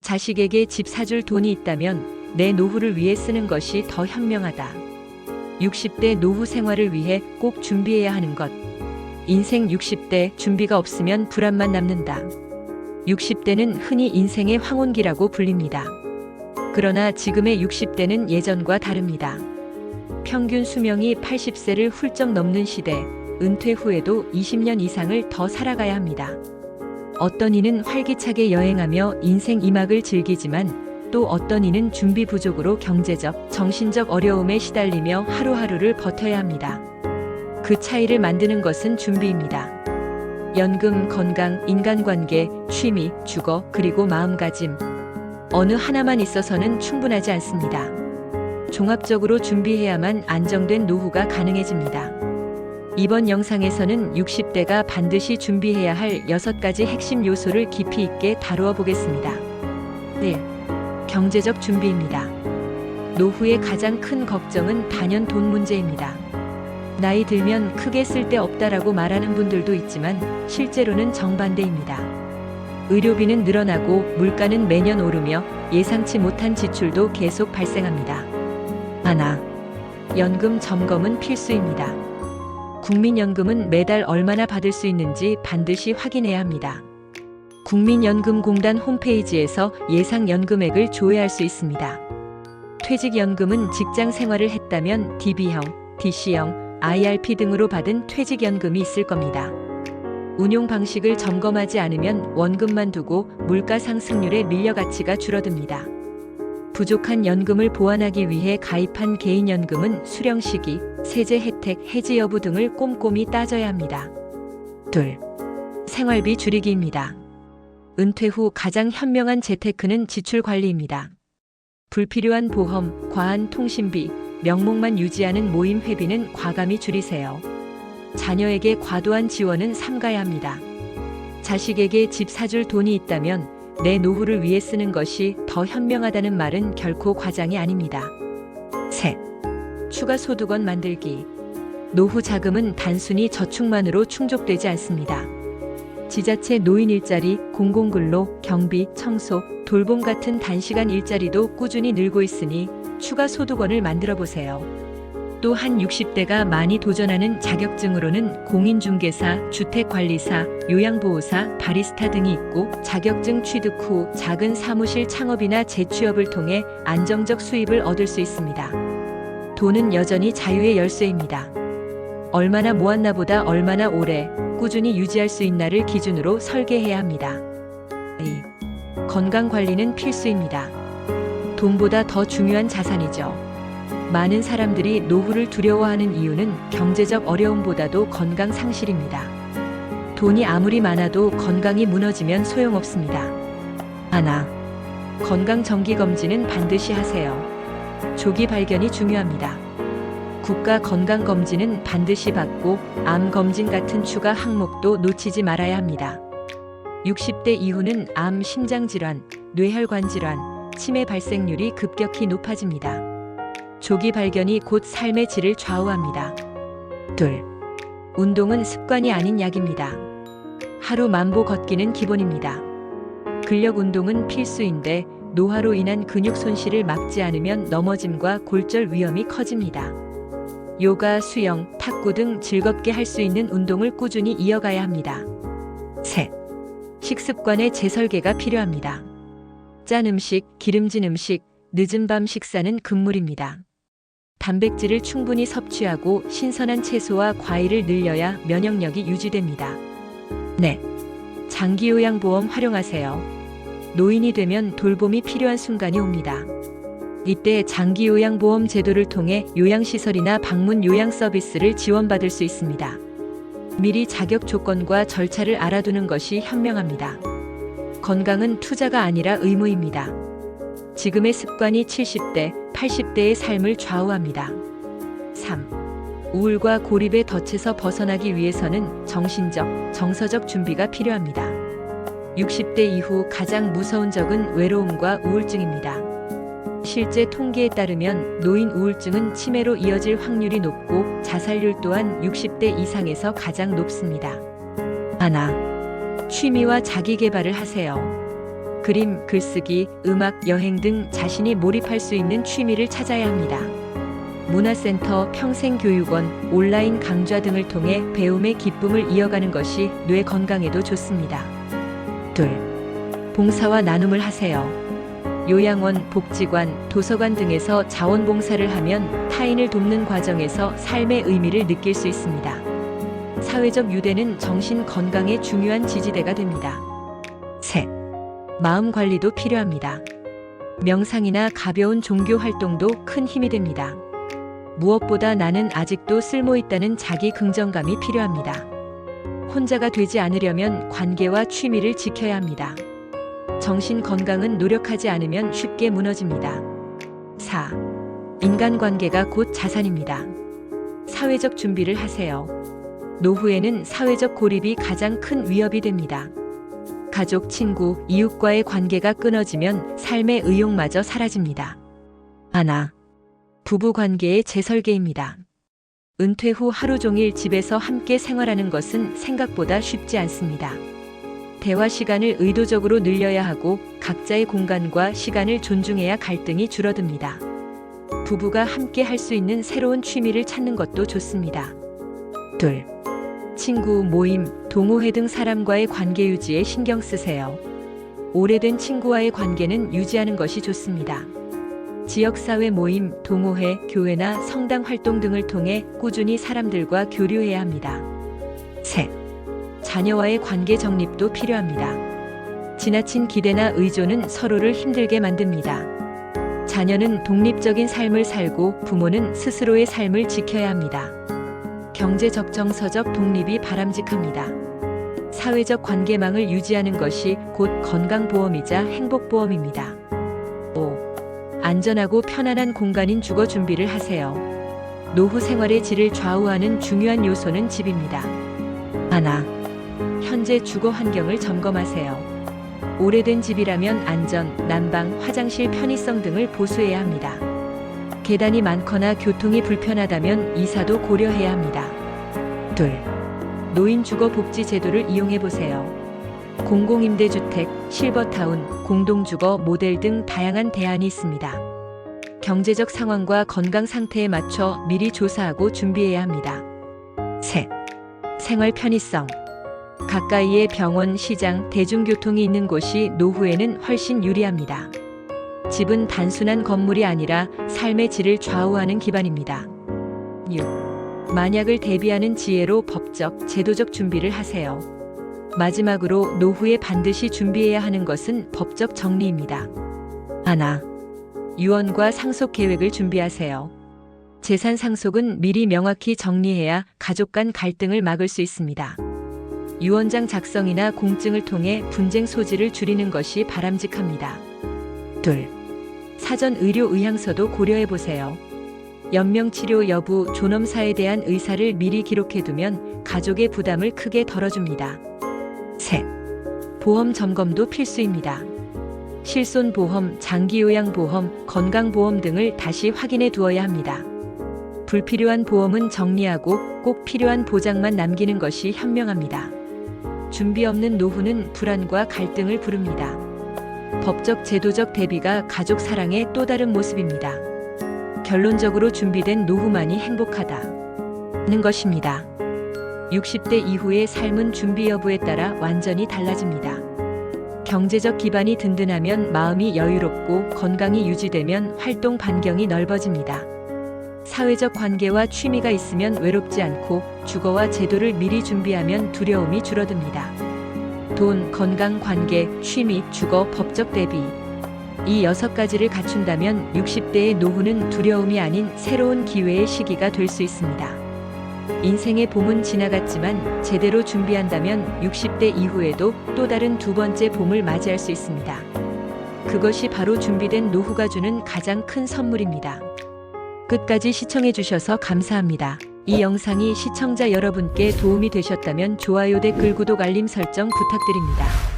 자식에게 집 사줄 돈이 있다면 내 노후를 위해 쓰는 것이 더 현명하다. 60대 노후 생활을 위해 꼭 준비해야 하는 것. 인생 60대 준비가 없으면 불안만 남는다. 60대는 흔히 인생의 황혼기라고 불립니다. 그러나 지금의 60대는 예전과 다릅니다. 평균 수명이 80세를 훌쩍 넘는 시대, 은퇴 후에도 20년 이상을 더 살아가야 합니다. 어떤 이는 활기차게 여행하며 인생 2막을 즐기지만 또 어떤 이는 준비 부족으로 경제적, 정신적 어려움에 시달리며 하루하루를 버텨야 합니다. 그 차이를 만드는 것은 준비입니다. 연금, 건강, 인간관계, 취미, 주거, 그리고 마음가짐. 어느 하나만 있어서는 충분하지 않습니다. 종합적으로 준비해야만 안정된 노후가 가능해집니다. 이번 영상에서는 60대가 반드시 준비해야 할 6가지 핵심 요소를 깊이 있게 다루어 보겠습니다. 1. 경제적 준비입니다. 노후의 가장 큰 걱정은 단연 돈 문제입니다. 나이 들면 크게 쓸데없다라고 말하는 분들도 있지만 실제로는 정반대입니다. 의료비는 늘어나고 물가는 매년 오르며 예상치 못한 지출도 계속 발생합니다. 하나, 연금 점검은 필수입니다. 국민연금은 매달 얼마나 받을 수 있는지 반드시 확인해야 합니다. 국민연금공단 홈페이지에서 예상 연금액을 조회할 수 있습니다. 퇴직연금은 직장 생활을 했다면 DB형, DC형, IRP 등으로 받은 퇴직연금이 있을 겁니다. 운용 방식을 점검하지 않으면 원금만 두고 물가 상승률에 밀려 가치가 줄어듭니다. 부족한 연금을 보완하기 위해 가입한 개인연금은 수령 시기, 세제 혜택, 해지 여부 등을 꼼꼼히 따져야 합니다. 2. 생활비 줄이기입니다. 은퇴 후 가장 현명한 재테크는 지출 관리입니다. 불필요한 보험, 과한 통신비, 명목만 유지하는 모임 회비는 과감히 줄이세요. 자녀에게 과도한 지원은 삼가야 합니다. 자식에게 집 사줄 돈이 있다면 내 노후를 위해 쓰는 것이 더 현명하다는 말은 결코 과장이 아닙니다. 3. 추가 소득원 만들기. 노후 자금은 단순히 저축만으로 충족되지 않습니다. 지자체 노인 일자리, 공공근로, 경비, 청소, 돌봄 같은 단시간 일자리도 꾸준히 늘고 있으니 추가 소득원을 만들어 보세요. 또 한 60대가 많이 도전하는 자격증으로는 공인중개사, 주택관리사, 요양보호사, 바리스타 등이 있고 자격증 취득 후 작은 사무실 창업이나 재취업을 통해 안정적 수입을 얻을 수 있습니다. 돈은 여전히 자유의 열쇠입니다. 얼마나 모았나 보다 얼마나 오래 꾸준히 유지할 수 있나를 기준으로 설계해야 합니다. 2. 건강관리는 필수입니다. 돈보다 더 중요한 자산이죠. 많은 사람들이 노후를 두려워하는 이유는 경제적 어려움보다도 건강 상실입니다. 돈이 아무리 많아도 건강이 무너지면 소용없습니다. 하나, 건강 정기검진은 반드시 하세요. 조기 발견이 중요합니다. 국가 건강검진은 반드시 받고 암검진 같은 추가 항목도 놓치지 말아야 합니다. 60대 이후는 암, 심장질환, 뇌혈관 질환, 치매 발생률이 급격히 높아집니다. 조기 발견이 곧 삶의 질을 좌우합니다. 2. 운동은 습관이 아닌 약입니다. 하루 만보 걷기는 기본입니다. 근력 운동은 필수인데 노화로 인한 근육 손실을 막지 않으면 넘어짐과 골절 위험이 커집니다. 요가, 수영, 탁구 등 즐겁게 할 수 있는 운동을 꾸준히 이어가야 합니다. 3. 식습관의 재설계가 필요합니다. 짠 음식, 기름진 음식, 늦은 밤 식사는 금물입니다. 단백질을 충분히 섭취하고 신선한 채소와 과일을 늘려야 면역력이 유지됩니다. 4. 장기요양보험 활용하세요. 노인이 되면 돌봄이 필요한 순간이 옵니다. 이때 장기요양보험 제도를 통해 요양시설이나 방문 요양 서비스를 지원받을 수 있습니다. 미리 자격 조건과 절차를 알아두는 것이 현명합니다. 건강은 투자가 아니라 의무입니다. 지금의 습관이 70대, 80대의 삶을 좌우합니다. 3. 우울과 고립의 덫에서 벗어나기 위해서는 정신적, 정서적 준비가 필요합니다. 60대 이후 가장 무서운 적은 외로움과 우울증입니다. 실제 통계에 따르면 노인 우울증은 치매로 이어질 확률이 높고 자살률 또한 60대 이상에서 가장 높습니다. 하나, 취미와 자기 개발을 하세요. 그림, 글쓰기, 음악, 여행 등 자신이 몰입할 수 있는 취미를 찾아야 합니다. 문화센터, 평생교육원, 온라인 강좌 등을 통해 배움의 기쁨을 이어가는 것이 뇌 건강에도 좋습니다. 2. 봉사와 나눔을 하세요. 요양원, 복지관, 도서관 등에서 자원봉사를 하면 타인을 돕는 과정에서 삶의 의미를 느낄 수 있습니다. 사회적 유대는 정신 건강에 중요한 지지대가 됩니다. 3. 마음 관리도 필요합니다. 명상이나 가벼운 종교 활동도 큰 힘이 됩니다. 무엇보다 나는 아직도 쓸모있다는 자기 긍정감이 필요합니다. 혼자가 되지 않으려면 관계와 취미를 지켜야 합니다. 정신 건강은 노력하지 않으면 쉽게 무너집니다. 4. 인간관계가 곧 자산입니다. 사회적 준비를 하세요. 노후에는 사회적 고립이 가장 큰 위협이 됩니다. 가족, 친구, 이웃과의 관계가 끊어지면 삶의 의욕마저 사라집니다. 하나. 부부 관계의 재설계입니다. 은퇴 후 하루 종일 집에서 함께 생활하는 것은 생각보다 쉽지 않습니다. 대화 시간을 의도적으로 늘려야 하고 각자의 공간과 시간을 존중해야 갈등이 줄어듭니다. 부부가 함께 할 수 있는 새로운 취미를 찾는 것도 좋습니다. 2. 친구, 모임, 동호회 등 사람과의 관계 유지에 신경 쓰세요. 오래된 친구와의 관계는 유지하는 것이 좋습니다. 지역사회 모임, 동호회, 교회나 성당 활동 등을 통해 꾸준히 사람들과 교류해야 합니다. 3. 자녀와의 관계 정립도 필요합니다. 지나친 기대나 의존은 서로를 힘들게 만듭니다. 자녀는 독립적인 삶을 살고 부모는 스스로의 삶을 지켜야 합니다. 경제적 정서적 독립이 바람직합니다. 사회적 관계망을 유지하는 것이 곧 건강보험이자 행복보험입니다. 5. 안전하고 편안한 공간인 주거 준비를 하세요. 노후 생활의 질을 좌우하는 중요한 요소는 집입니다. 하나. 현재 주거 환경을 점검하세요. 오래된 집이라면 안전, 난방, 화장실 편의성 등을 보수해야 합니다. 계단이 많거나 교통이 불편하다면 이사도 고려해야 합니다. 2. 노인 주거 복지 제도를 이용해 보세요. 공공임대주택, 실버타운, 공동주거 모델 등 다양한 대안이 있습니다. 경제적 상황과 건강 상태에 맞춰 미리 조사하고 준비해야 합니다. 3. 생활 편의성. 가까이에 병원, 시장, 대중교통이 있는 곳이 노후에는 훨씬 유리합니다. 집은 단순한 건물이 아니라 삶의 질을 좌우하는 기반입니다. 6. 만약을 대비하는 지혜로 법적, 제도적 준비를 하세요. 마지막으로 노후에 반드시 준비해야 하는 것은 법적 정리입니다. 하나. 유언과 상속 계획을 준비하세요. 재산 상속은 미리 명확히 정리해야 가족 간 갈등을 막을 수 있습니다. 유언장 작성이나 공증을 통해 분쟁 소지를 줄이는 것이 바람직합니다. 2. 사전 의료 의향서도 고려해 보세요. 연명치료 여부, 존엄사에 대한 의사를 미리 기록해두면 가족의 부담을 크게 덜어줍니다. 3. 보험 점검도 필수입니다. 실손보험, 장기요양보험, 건강보험 등을 다시 확인해 두어야 합니다. 불필요한 보험은 정리하고 꼭 필요한 보장만 남기는 것이 현명합니다. 준비 없는 노후는 불안과 갈등을 부릅니다. 법적 제도적 대비가 가족 사랑의 또 다른 모습입니다. 결론적으로 준비된 노후만이 행복하다는 것입니다. 60대 이후의 삶은 준비 여부에 따라 완전히 달라집니다. 경제적 기반이 든든하면 마음이 여유롭고 건강이 유지되면 활동 반경이 넓어집니다. 사회적 관계와 취미가 있으면 외롭지 않고 주거와 제도를 미리 준비하면 두려움이 줄어듭니다. 돈, 건강, 관계, 취미, 주거, 법적 대비. 이 6가지를 갖춘다면 60대의 노후는 두려움이 아닌 새로운 기회의 시기가 될 수 있습니다. 인생의 봄은 지나갔지만 제대로 준비한다면 60대 이후에도 또 다른 두 번째 봄을 맞이할 수 있습니다. 그것이 바로 준비된 노후가 주는 가장 큰 선물입니다. 끝까지 시청해주셔서 감사합니다. 이 영상이 시청자 여러분께 도움이 되셨다면 좋아요, 댓글, 구독, 알림 설정 부탁드립니다.